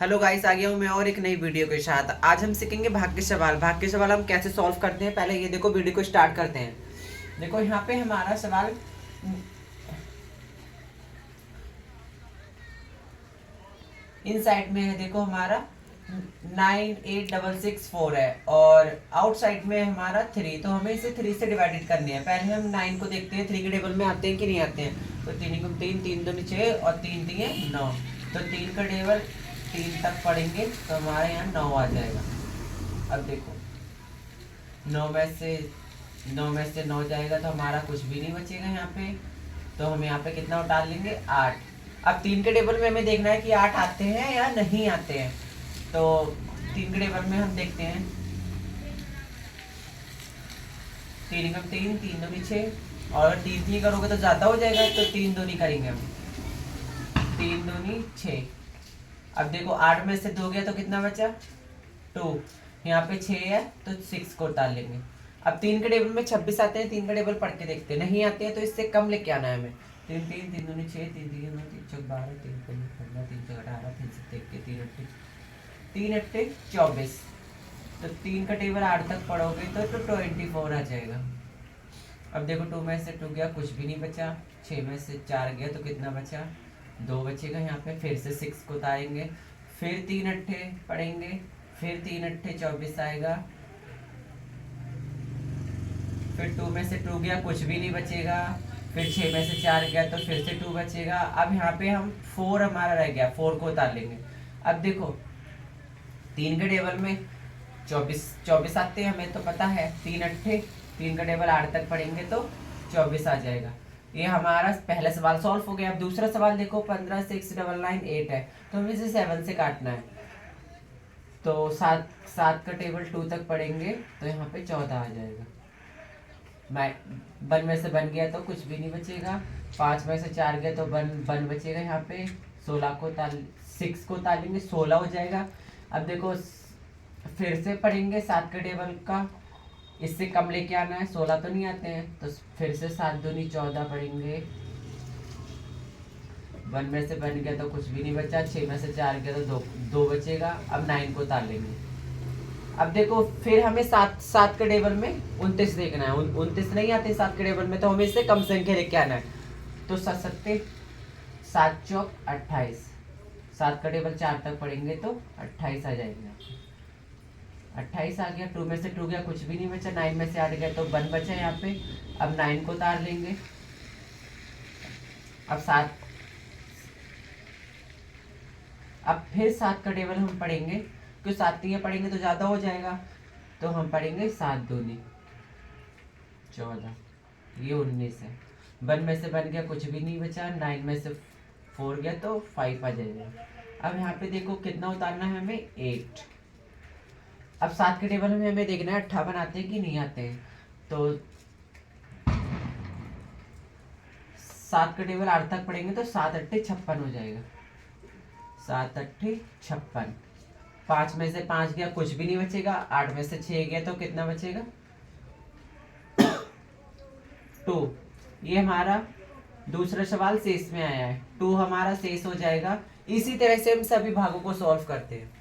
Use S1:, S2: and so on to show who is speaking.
S1: Hello guys, आ गया हूँ मैं और एक नई वीडियो के साथ। आज हम सीखेंगे भाग के सवाल। भाग के सवाल हम कैसे सॉल्व करते हैं, पहले ये देखो, वीडियो को स्टार्ट करते हैं। देखो यहाँ पे हमारा सवाल इन साइड में है, देखो हमारा 98664 है और आउटसाइड में हमारा 3, तो हमें इसे 3 से डिवाइडेड करनी है। पहले हम 9 को देखते हैं 3 के टेबल में आते हैं कि नहीं आते हैं। तो 3 गुम 3, 3 दूनी 6 और 3 दिए 9। तो 3 का टेबल 3 तक पढ़ेंगे तो हमारे यहाँ 9 आ जाएगा। अब देखो 9 में से 9 जाएगा तो हमारा कुछ भी नहीं बचेगा यहाँ पे। तो हम यहाँ पे कितना उतार लेंगे, 8। अब 3 के टेबल में हमें देखना है कि 8 आते हैं या नहीं आते हैं। तो 3 के टेबल में हम देखते हैं, 3 गुम 3, 3 दूनी 6 और 3 3 करोगे तो ज़्यादा हो जाएगा, तो 3 दूनी करेंगे हम, 3 दूनी 6। अब देखो 8 में से 2 गया तो कितना बचा, 2। यहाँ पे 6 है तो 6 को उतार लेंगे। अब 3 के टेबल में 26 आते हैं, 3 का टेबल पढ़ के देखते हैं, नहीं आते हैं तो इससे कम लेके आना है हमें। 3 3 3 दूनी 6, 3 3 9, 3 चौक 12, 3 5 15, 3 चौक 18, 3 7 21, 3 अट्ठे 24। तो 3 का टेबल 8 तक पढ़ोगे तो 24 आ जाएगा। अब देखो 2 में से 2 गया, कुछ भी नहीं बचा। 6 में से 4 गया तो कितना बचा, 2 बचेगा। यहाँ पे फिर से 6 को उतारेंगे, फिर 3 अट्ठे पढ़ेंगे, फिर 3 अट्ठे 24 आएगा। फिर 2 में से 2 गया, कुछ भी नहीं बचेगा। फिर 6 में से 4 गया तो फिर से 2 बचेगा। अब यहाँ पे हम 4 हमारा रह गया, 4 को उतार लेंगे। अब देखो 3 के टेबल में 24 आते हैं, हमें तो पता है। 3 अट्ठे 3 का टेबल 8 तक पढ़ेंगे तो 24 आ जाएगा। ये हमारा पहला सवाल सॉल्व हो गया। अब दूसरा सवाल देखो, 15 6 9 8 है तो हमें इसे 7 से काटना है। तो 7 का टेबल 2 तक पढ़ेंगे तो यहाँ पे 14 आ जाएगा। 1 में से बन गया तो कुछ भी नहीं बचेगा। 5 में से 4 गया तो बन बचेगा। यहाँ पे 6 को उतार लेंगे, 16 हो जाएगा। अब देखो फिर से पढ़ेंगे 7 के टेबल का, इससे कम लेके आना है, 16 तो नहीं आते हैं। तो फिर से 7 दूनी 14 पढ़ेंगे। 1 में से बन गया तो कुछ भी नहीं बचा। 6 में से 4 गया तो 2 बचेगा। अब 9 को उतार लेंगे। अब देखो फिर हमें 7 के टेबल में 29 देखना है। 29 नहीं आते 7 के टेबल में, तो हमें इससे कम संख्या लेके आना है। तो 7 चौक 28, 7 का टेबल 4 तक पढ़ेंगे तो 28 आ जाएगा। 28 आ गया। 2 में से 2 गया, कुछ भी नहीं बचा। 9 में से 8 गया तो 1 बचा यहाँ पे। अब 9 को उतार लेंगे। अब फिर 7 का टेबल हम पढ़ेंगे, क्योंकि 7 तीन पढ़ेंगे तो ज़्यादा हो जाएगा। तो हम पढ़ेंगे 7 दूनी 14, ये 19 है। 1 में से बन गया, कुछ भी नहीं बचा। 9 में से 4 गया तो 5 आ जाएगा। अब यहाँ पे देखो कितना उतारना है हमें, 8। अब 7 के टेबल में हमें देखना है 58 आते हैं कि नहीं आते हैं। तो 7 का टेबल 8 तक पढ़ेंगे तो 7 अट्ठे 56 हो जाएगा। 7 अट्ठे 56। 5 में से 5 गया, कुछ भी नहीं बचेगा। 8 में से 6 गया तो कितना बचेगा, 2। ये हमारा दूसरा सवाल शेष में आया है, 2 हमारा शेष हो जाएगा। इसी तरह से हम सभी भागों को सॉल्व करते हैं।